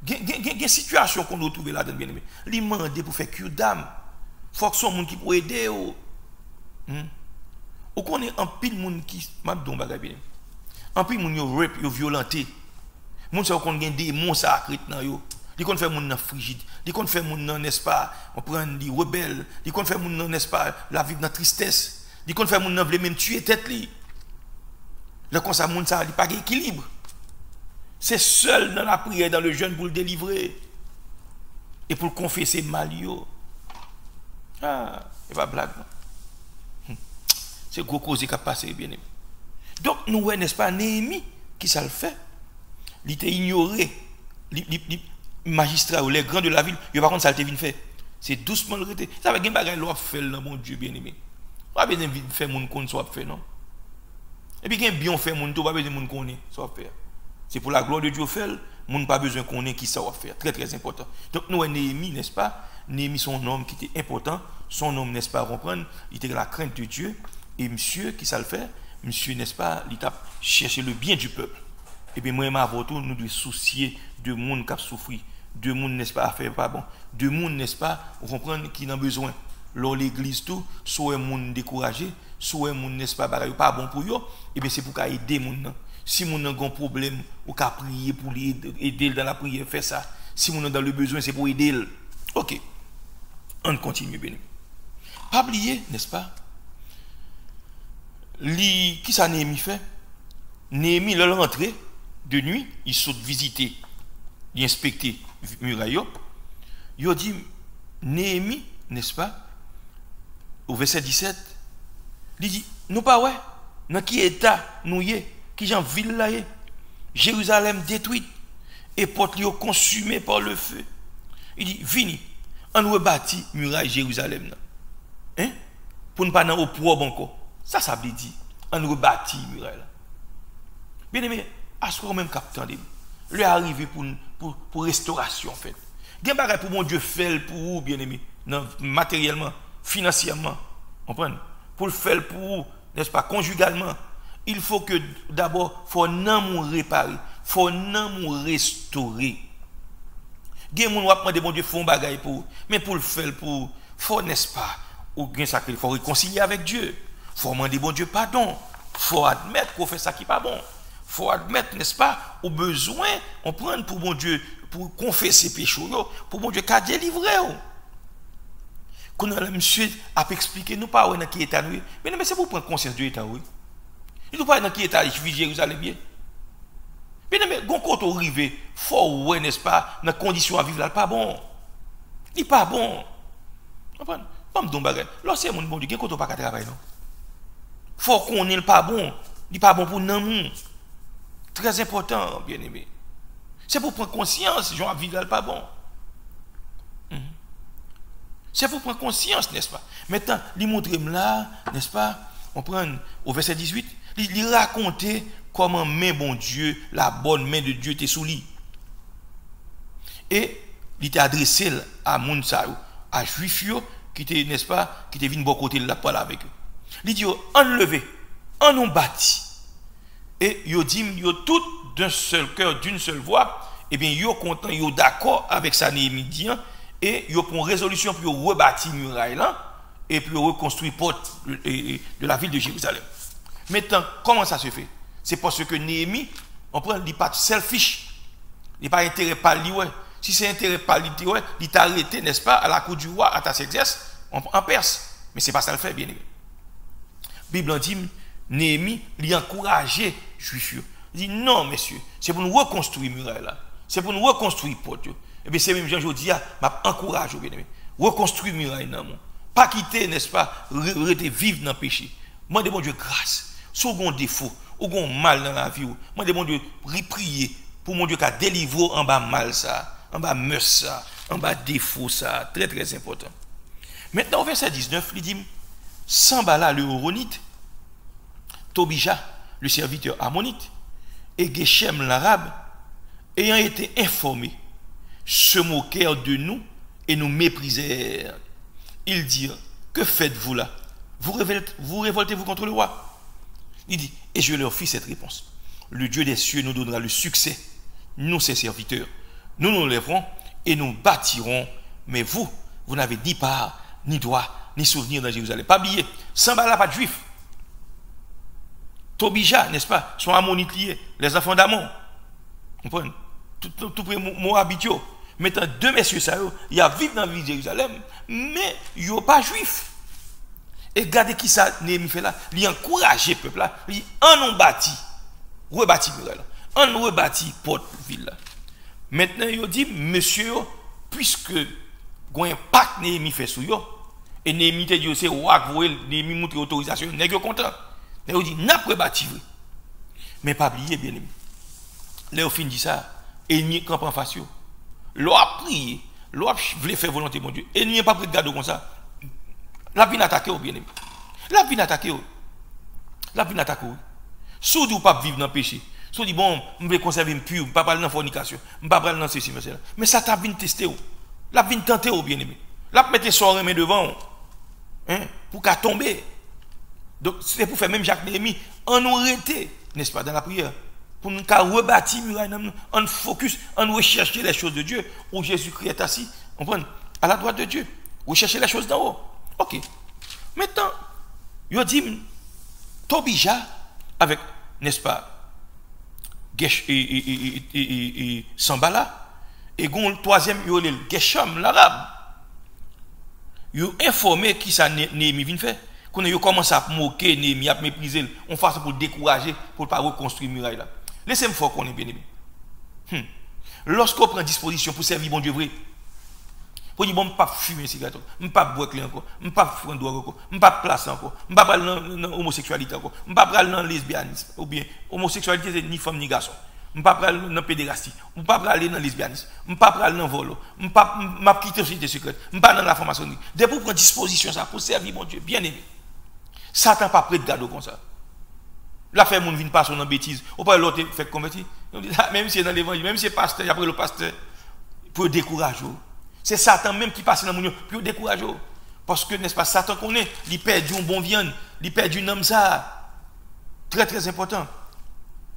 Il y a des situations qu'on a trouvées là-dedans, bien aimé. Il demande pour faire cure d'âme. Il faut que ce soit monde qui peut aider. Ou qu'on est un pile monde qui m'a dit bagay bien. Un pile monde yo rape, yo violenté. Monde ça qu'on gagne des démons sacrés dans yo. Ils qu'on fait monde frigide. Ils qu'on fait monde n'est-ce pas, on prend des rebelles. Ils qu'on fait monde n'est-ce pas, la vivre dans tristesse. Ils qu'on fait monde veut même tuer tête li. Le comme ça monde ça il pas d'équilibre. C'est seul dans la prière, dans le jeûne pour le délivrer. Et pour le confesser mal. Ah, c'est pas blague. C'est gros cause qui a passé, bien aimé. Donc, nous, n'est-ce pas, Néhémie, qui ça le fait? Il était ignoré. Les magistrats ou les grands de la ville, par contre, ça le fait fait. C'est doucement le reté. Ça veut dire que l'on fait, mon Dieu, bien aimé. Pas besoin de faire mon compte, soit fait, non? Et puis, quand bien fait mon tout, pas besoin de mon connaître, soit fait. C'est pour la gloire de Dieu fait, nous n'avons pas besoin qu'on ait qui ça va faire. Très très important. Donc nous, Néhémie, n'est-ce pas? Néhémie, son homme qui était important, son homme, n'est-ce pas, comprendre, il était la crainte de Dieu. Et monsieur, qui ça le fait? Monsieur, n'est-ce pas, il a cherché le bien du peuple. Et bien moi, avant tout, nous devons soucier de monde qui a souffert, de monde, n'est-ce pas, à faire pas bon, de monde, n'est-ce pas, vous comprenez, qui en a besoin. Lors l'église tout, soit un monde découragé, soit un monde, n'est-ce pas, pas bon pour eux, et bien c'est pour aider les gens. Si mon a un problème, ou qu'à prier pour aider dans la prière, faire ça. Si mon a dans le besoin, c'est pour aider. Ok. On continue bien. Pas oublier, n'est-ce pas? Qui ça Néhémie fait? Néhémie, le rentré de nuit, il saute visiter, il inspecter muraille. Il dit, Néhémie, n'est-ce pas? Au verset 17, il dit, nous pas ouais, dans qui état nous y est? Qui j'en ville là, Jérusalem détruite et porte consumée par le feu. Il dit, vini, on rebâtit muraille Jérusalem. Hein? Pour ne pas dans au propre encore. Ça veut dire, on rebâtit muraille. Bien aimé, à ce moment même capitaine, lui est arrivé pour restauration en fait. Il y a des choses pour mon Dieu faire pour vous, bien aimé, matériellement, financièrement, comprenez? Pour le faire pour vous, n'est-ce pas, conjugalement. Il faut que d'abord, il faut non réparer, il faut non restaurer. Il y a des gens qui prennent des bons dieux font bagaille pour, mais pour le faire, il faut, n'est-ce pas, il faut réconcilier avec Dieu. Il faut demander bon Dieu pardon. Il faut admettre qu'on fait ça qui n'est pas bon. faut admettre, n'est-ce pas, au besoin, on prend pour mon Dieu, pour confesser péché, pour mon Dieu, qu'à délivrer. Quand le monsieur a expliqué, nous pas dans qui état nous, mais c'est pour prendre conscience de l'état, oui. Il nous pas dans qui état, je vis Jérusalem bien. Mais quand on arrive, il faut, ouais, n'est-ce pas, dans les conditions à vivre là, pas bon. Il n'est pas bon. Comprenez? Pas me dire bagage. Lorsque mon bon Dieu, quand on pas travailler, non. Faut qu'on n'est pas bon. Il n'est pas bon pour nous. Très important, bien aimé. C'est pour prendre conscience, gens à vivre là, pas bon. C'est pour prendre conscience, n'est-ce pas? Maintenant, il montre là, n'est-ce pas? On prend au verset 18, il racontait comment main bon Dieu, la bonne main de Dieu était sous lui. Et il était adressé à Mounsaou, à Juif qui était, n'est-ce pas, qui était venu de bon côté de la parole avec eux. Il dit, enlevez, en nous bâti. Et il dit, tout d'un seul cœur, d'une seule voix, et bien, ils sont contents, ils sont d'accord avec sa Néhémidien, et ils prennent résolution pour rebâtir muraille là, et pour reconstruire porte de la ville de Jérusalem. Maintenant, comment ça se fait? C'est parce que Néhémie, on prend, il n'est pas selfish, il n'est pas intérêt par lui, ouais. Si c'est intérêt par lui, ouais, il t'a arrêté, n'est-ce pas, à la cour du roi, à Taxerxès, en Perse. Mais c'est pas ça le fait, bien aimé. La Bible dit, Néhémie, il a encouragé les Juifs. Il dit, non, messieurs, c'est pour nous reconstruire muraille là. C'est pour nous reconstruire porte. Et bien, c'est même Jean-Jodi, m'a encouragé, bien aimé. Reconstruire muraille, non, pas quitter, n'est-ce pas, rester vivre dans le péché. Moi, demande Dieu grâce. Si vous avez un défaut, ou un mal dans la vie, moi, demande Dieu prier pour mon Dieu qu'à délivrer en bas mal ça, en bas meurtre ça, en bas défaut ça. Très, très important. Maintenant, au verset 19, il dit, Sambala le Horonite, Tobija, le serviteur ammonite, et Geshem l'arabe, ayant été informés, se moquèrent de nous et nous méprisèrent. Ils dirent, que faites-vous là? Vous révoltez-vous contre le roi? Il dit, et je leur fis cette réponse. Le Dieu des cieux nous donnera le succès, nous ses serviteurs. Nous nous lèverons et nous bâtirons, mais vous n'avez ni part, ni droit, ni souvenir dans Jérusalem. Pas oublier, Sambala pas de juif. Tobija, n'est-ce pas, sont ammonites liés, les enfants d'Amon. Vous comprenez? Tout près Moabitio. Maintenant, deux messieurs, ça, il y a vivre dans la ville de Jérusalem, mais ils ne sont pas juifs. Et regardez qui ça, Néhémie fait là. Il encourage le peuple là. Il dit, on bâti, rebâti muraille là. On rebâti porte ville là. Maintenant, il dit, monsieur, puisque il y a un pacte Néhémie fait sur eux, et Néhémie te dit, c'est roi que vous Néhémie montre autorisation, il n'est pas content. Mais il dit, n'a pas rebâti. Mais pas oublier, bien aimé. Là, au fin dit ça, ennemi camp en face. L'on a prié, l'on a voulu faire volonté de mon Dieu. Ennemi n'est pas prêt de garder comme ça. La vie n'attaque au bien aimé. La vie n'attaque au. La vie n'attaque au. Si vous ne pas vivre dans le péché, si vous dites, bon, je vais conserver pur, je ne vais pas parler dans la fornication, je ne vais pas parler dans ceci, mais ça t'a vu tester. La vie tenter au bien aimé. La mettre son remède devant, hein, pour qu'elle tombe. Donc, c'est pour faire même Jacques Néhémie, en nous arrêter, n'est-ce pas, dans la prière. Pour nous rebâtir, on focus, on recherche les choses de Dieu, où Jésus-Christ est assis, on prend à la droite de Dieu, rechercher les choses d'en haut. Ok. Maintenant, il dit, Tobija, avec, n'est-ce pas, Gesh et Sambala, et le troisième, il y a Geshem, l'arabe. Il a informé qui ça Néhémie vient faire. Quand il commence à moquer Néhémie, à mépriser, on fait ça pour décourager, pour ne pas reconstruire le muraille là. Laissez-moi faire qu'on est bien aimé. Lorsqu'on prend disposition pour servir bon Dieu vrai, pour dire bon, je ne peux pas fumer cigarette, je ne peux pas boire encore, je ne peux pas prendre drogue encore, je ne peux pas placer encore, je ne peux pas aller dans l'homosexualité encore, je ne peux pas aller dans le lesbianisme, ou bien homosexualité c'est ni femme ni garçon, je ne peux pas aller dans la pédérastie, je ne peux pas aller dans le lesbianisme, je ne peux pas aller dans le vol, je ne peux pas quitter la société secrète, je ne peux pas aller dans la formation. Dès pour prendre disposition ça pour servir mon Dieu, bien aimé. Satan n'est pas prêt de garder comme ça. La fait mon vient pas sur une bêtise. Ou pas l'autre fait convertir. Même si c'est dans l'évangile, même si c'est pasteur, après le pasteur, pour décourager. C'est Satan même qui passe dans mon pour décourager. Parce que, n'est-ce pas, Satan connaît, il perd un bon viande, il perd un homme ça. Très très important.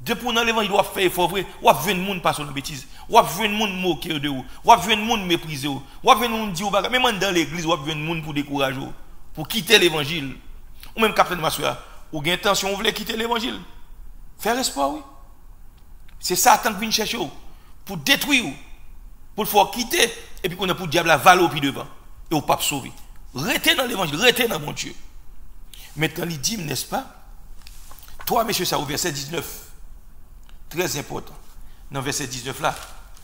Depuis dans l'évangile, il doit faire effort vrai. Ou à venir monde passer sur une bêtise. Ou à venir monde moquer de vous. Ou à venir monde mépriser. Ou à venir monde dire, même dans l'église, ou à venir monde pour décourager. Pour quitter l'évangile. Ou même capitaine de ma soeur. Ou bien intention, vous voulez quitter l'évangile. Faire espoir, oui. C'est Satan qui vient chercher pour détruire, pour le faire quitter, et puis qu'on a pour le diable la valer au pied devant, et au pape sauver. Restez dans l'évangile, restez dans mon Dieu. Maintenant, il dit, n'est-ce pas? Toi, monsieur, ça au verset 19. Très important. Dans le verset 19 là,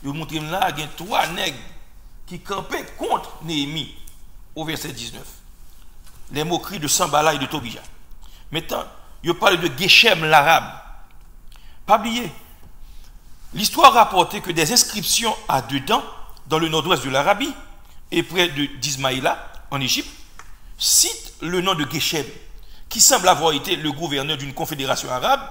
il montre là, il y a 3 nègres qui campaient contre Néhémie. Au verset 19. Les moqueries de Sambala et de Tobija. Maintenant, il parle de Geshem l'arabe. Pas oublier. L'histoire rapportait que des inscriptions à dedans, dans le nord-ouest de l'Arabie, et près d'Ismaïla, en Égypte, citent le nom de Geshem, qui semble avoir été le gouverneur d'une confédération arabe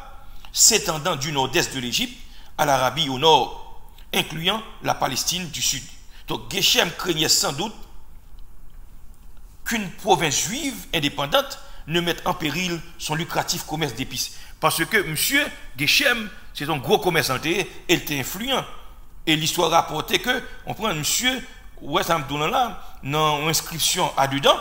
s'étendant du nord-est de l'Égypte à l'Arabie au nord, incluant la Palestine du sud. Donc Geshem craignait sans doute qu'une province juive indépendante ne mette en péril son lucratif commerce d'épices. Parce que monsieur Geshem, c'est un gros commerçant, et il était influent. Et l'histoire rapportait que, on prend monsieur, ouais, ça me donne là, dans l'inscription à dedans,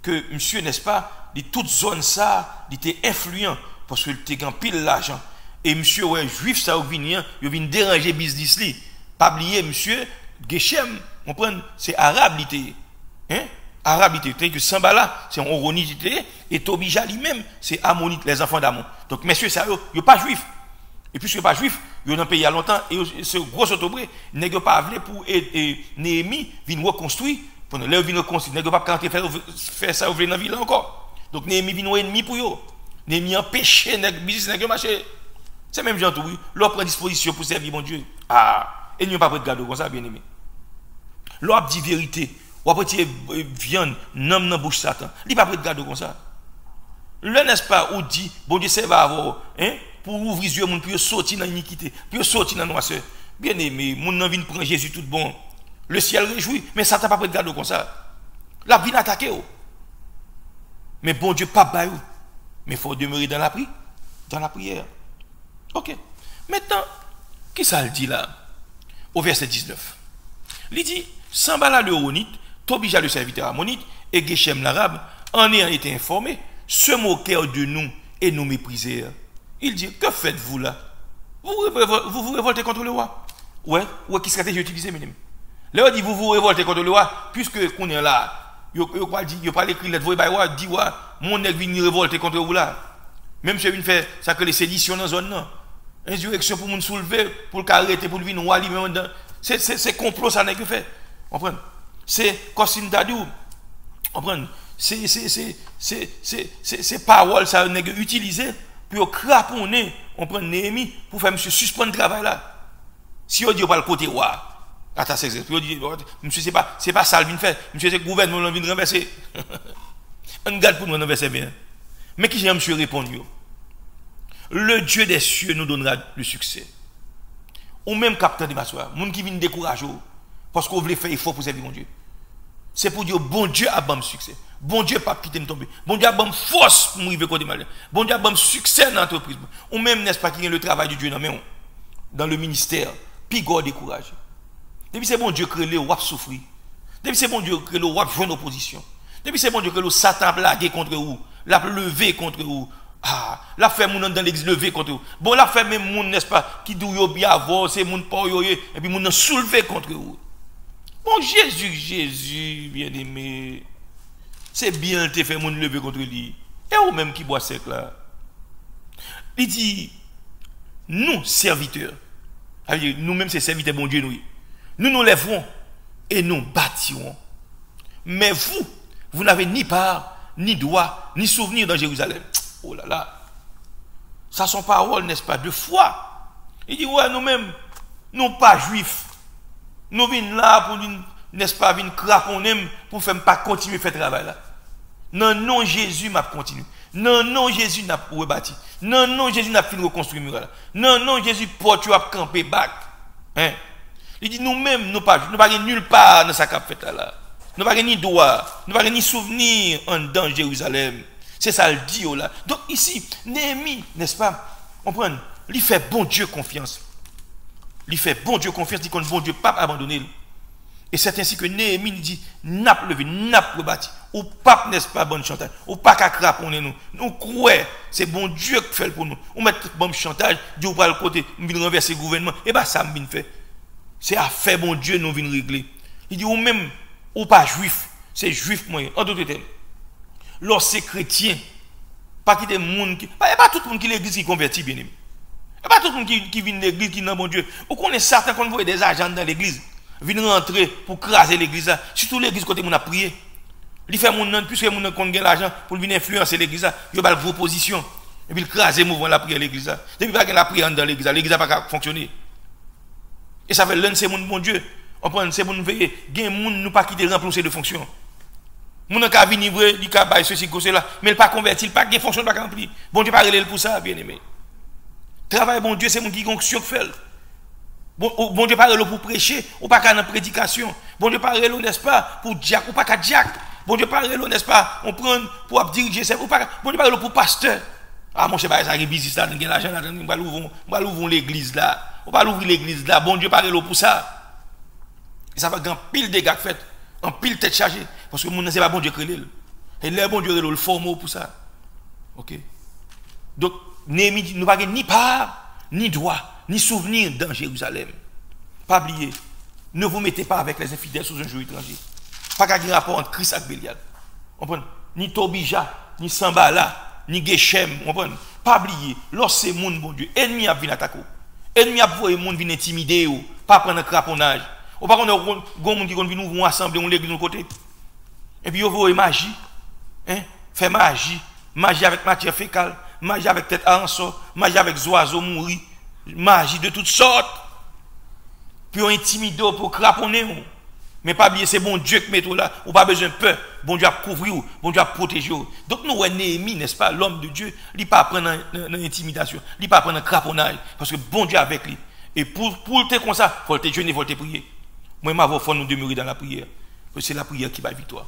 que monsieur, n'est-ce pas, de toute zone ça, il était influent, parce qu'il était en pile l'argent. Et monsieur, ouais, juif, ça, il vient déranger business li. Pas oublier, monsieur, Geshem, on prend, c'est arabe, il était. Hein? Arabe, il était. Que Sambala, c'est un Oronite, et Tobija lui-même, c'est Ammonite, les enfants d'Ammon. Donc, messieurs, ça, il n'est pas juif. Et puisque pas juif, il est dans le pays il y a longtemps, et ce gros autobré, n'est pas venu pour Néhémie, vient reconstruire. Pendant l'heure, vient reconstruire, n'est pas faire ça dans la ville encore. Donc, Néhémie vient ennemi pour eux. Néhémie empêché, business, n'est marché. C'est même gens tout, oui. L'on prend disposition pour servir mon Dieu. Ah, et nous pas prêt de garder comme ça, bien aimé. L'on dit vérité, ou après viande, non, dans bouche Satan. Il n'est pas prêt de garder comme ça. Là, n'est-ce pas, où dit, bon Dieu, ça va avoir, hein, pour ouvrir les yeux, pour sortir dans l'iniquité, pour sortir dans la noirceur. Bien aimé, mon nom vient prendre Jésus tout bon. Le ciel réjouit, mais Satan n'a pas prêt de garder comme ça. La vie attaqué. Mais bon Dieu, pas bail. Mais il faut demeurer dans la prière. Ok. Maintenant, qui ça le dit là? Au verset 19. Il dit, Sambala le Horonite, Tobija le serviteur ammonite, et Geshem l'arabe, en ayant été informés, se moquèrent de nous et nous méprisèrent. Il dit, que faites-vous là? Vous vous révoltez contre le roi? Ouais, qui stratégie utilisée, mesdames? Là, on dit, vous vous révoltez contre le roi, puisque qu'on est là, il n'y a pas écrit lettre, vous dit, mon nègre vient révolter contre vous là. Même si vous fait ça que les séditions dans la zone, non. Insurrection pour nous soulever, pour le arrêter, pour le venir, c'est complot, ça n'est que fait. On prend. C'est Kossim Dadou. On prend. C'est paroles, ça n'est utilisé pour craponner, on prend Néhémie pour faire monsieur suspendre le travail là. Si on dit pas le côté roi, monsieur, c'est pas ça le vient faire. Monsieur, c'est le gouvernement qui vient renverser. On garde pour nous renverser bien. Mais qui j'ai monsieur répondre? Le Dieu des cieux nous donnera le succès. Ou même capteur de m'asseoir, moun qui vient décourager parce qu'on veut faire effort pour servir mon Dieu. C'est pour dire bon Dieu a bon succès. Bon Dieu pas quitter nous tomber. Bon Dieu a bon force pour arriver côté mal. Bon Dieu a bon succès dans l'entreprise. Ou même n'est-ce pas qui a le travail de Dieu dans le ministère, puis God découragé. Depuis c'est bon Dieu créé ou a souffrir. Depuis c'est bon Dieu créé ou a joindre opposition. Depuis c'est bon Dieu créé Satan blaguer contre vous, l'a lever contre vous. Ah, la fait moun dans l'église lever contre vous. Bon la fait même moun n'est-ce pas qui dou yo bien avoir, c'est moun pas yo et puis moun soulever contre vous. Bon Jésus bien aimé. C'est bien te fait moun lever contre lui. Et ou même qui boit sec là. Il dit nous serviteurs. Nous-mêmes c'est serviteurs bon Dieu nous nous lèverons et nous bâtirons. Mais vous n'avez ni part, ni droit, ni souvenir dans Jérusalem. Oh là là. Ça sont paroles, n'est-ce pas, de foi. Il dit, ouais, nous-mêmes, nous pas juifs. Nous venons là pour, n'est-ce pas, venir craponner pour faire pas continuer à faire travail là. Non, Jésus m'a continué. Non, Jésus n'a pas rebâti. Non, Jésus n'a pas fini de reconstruire le mur là. Non, Jésus porte tu as campé bac. Hein? Il dit, nous-mêmes, nous pas nulle part dans sa cap fait là. Nous n'avons ni droit, nous n'avons ni souvenir en dans Jérusalem. C'est ça le dit là. Donc ici, Néhémie, n'est-ce pas? On prend, il fait bon Dieu confiance. Il fait bon Dieu confiance, il dit qu'on bon Dieu pas abandonné. Et c'est ainsi que Néhémie dit, n'a pas levé, n'a pas rebâti. Ou pas, n'est-ce pas, bon chantage. Ou pas qu'à craponner nous. Nous croyons, c'est bon Dieu qui fait pour nous. On met bon chantage, Dieu va le côté, nous venons renverser le gouvernement. Et bien ça, nous fait. C'est à faire bon Dieu, nous venons régler. Il dit, ou même, ou pas juif, c'est juif, moi. En d'autres termes, lorsque c'est chrétien, pas quitter le monde qui. Il n'y a pas tout le monde qui l'église qui convertit, bien aimé. Il n'y a pas tout le monde qui vient de l'église qui n'a bon Dieu. Ou qu'on est certain qu'on voit des agents dans l'église. Viennent rentrer pour craser l'église. Surtout l'église côté où on a prié. Il fait mon nom, puisque mon nom compte l'argent pour venir influencer l'église. Il y a une opposition. Et puis il crase le mouvement de la prière à l'église. Depuis qu'il y a la prière dans l'église n'a pas fonctionné. Et ça fait l'un de ces mondes, mon Dieu. On prend ces mondes veillés. Il y a des gens nous pas quitter remplacer de fonction. Mon n'a qu'à venir, il a bailler ceci, cela. Mais il n'a pas converti, il n'a pas de fonction, il n'a pas rempli. Bon Dieu, pas relève pour ça, bien aimé. Travail, bon Dieu, c'est mon qui fonction fait. Bon Dieu parle pour prêcher, ou pas qu'à une prédication. Bon Dieu parle, n'est-ce pas, pour diacre, ou pas qu'à diacre. Bon Dieu parle, n'est-ce pas, on prend pour diriger, ou pas. Bon Dieu parle pour pasteur. Ah, mon cher, ça y est, business là, on a l'argent là, on va l'ouvrir l'église là. On va l'ouvrir l'église là. Bon Dieu parle pour ça. Et ça va grand pile de dégâts fait, en pile tête chargée. Parce que mon ne sait pas bon Dieu créer. Et là, bon Dieu le forme pour ça. Ok? Donc, Néhémie, nous n'avons ni part, ni droit, ni souvenir dans Jérusalem. Pas oublier, ne vous mettez pas avec les infidèles sous un joug étranger. Pas qu'à rapport entre Christ et Bélial. Ni Tobija, ni Sambala, ni Geshem. Pas oublier, lorsque c'est mon bon Dieu, ennemi a vu attaquer. Ennemi a vu monde venir intimider, pas prendre un craponnage. Ou pas qu'on a un monde qui vient nous assembler, on l'église de côté. Et puis, vous voyez magie. Hein? Fait magie. Magie avec matière fécale. Magie avec tête à anso. Magie avec oiseaux mourir. Magie de toutes sortes. Puis on intimide pour craponner. Mais pas oublier, c'est bon Dieu qui met tout là. Ou pas besoin de peur. Bon Dieu a couvrir, bon Dieu a protéger. Donc nous, Néhémie, n'est-ce pas, l'homme de Dieu, il ne peut pas prendre l'intimidation. Il ne peut pas prendre un craponnage. Parce que bon Dieu est avec lui. Et pour le comme ça, il faut te jeûner, il faut te prier. Moi, il faut nous demeurer dans la prière. Parce que c'est la prière qui va victoire.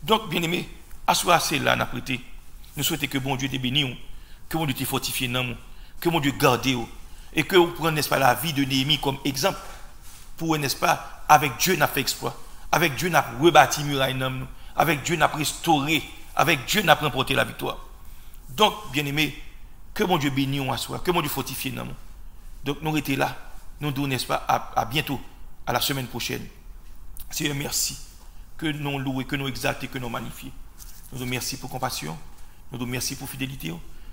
Donc, bien aimé, à ce là, nous prêté. Nous souhaitons que bon Dieu te bénisse, que bon Dieu te fortifie, que bon Dieu garde, et que vous prenez, n'est-ce pas, la vie de Néhémie comme exemple pour, n'est-ce pas, avec Dieu n'a fait exploit, avec Dieu n'a rebâti muraille, avec Dieu n'a restauré, avec Dieu n'a remporté la victoire. Donc, bien aimé, que bon Dieu bénisse à soi, que bon Dieu fortifie. Donc, nous étions là, nous disons, n'est-ce pas, à bientôt, à la semaine prochaine. Seigneur, merci. Que nous louons, que nous exaltons, que nous magnifions. Nous nous merci pour compassion. Nous nous merci pour fidélité.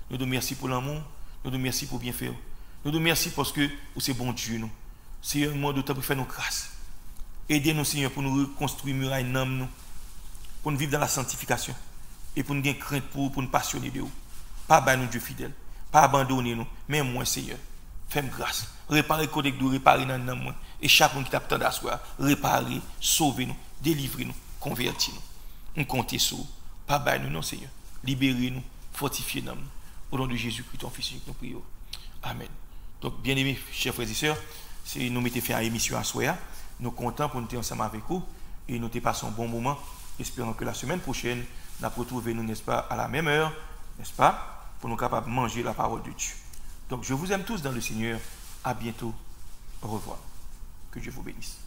Nous nous merci pour l'amour. Nous nous merci pour bien faire. Nous nous merci parce que c'est bon Dieu. C'est un moment de temps pour faire nos grâces. Aidez-nous, Seigneur, pour nous reconstruire muraille nous, pour nous vivre dans la sanctification et pour nous gagner crainte pour nous passionner de vous. Pas abandonner nous, Dieu fidèle. Pas abandonner nous, mais moi, Seigneur. Fais-moi grâce. Réparer côté de nous, réparer dans nous. Et chacun qui t'a tant d'asseoir, réparer, sauver nous, délivrer nous, convertir nous. On compte sur vous. Pas abandonner nous, non, Seigneur. Libérez nous, fortifiez nous. Au nom de Jésus-Christ, ton Fils, nous prions. Amen. Donc, bien aimés, chers frères et sœurs, si nous mettons fait une émission à Soya, nous sommes contents pour nous être ensemble avec vous et nous passons un bon moment. Espérons que la semaine prochaine, nous retrouvons, n'est-ce pas, à la même heure, n'est-ce pas, pour nous capables de manger la parole de Dieu. Donc, je vous aime tous dans le Seigneur. À bientôt. Au revoir. Que Dieu vous bénisse.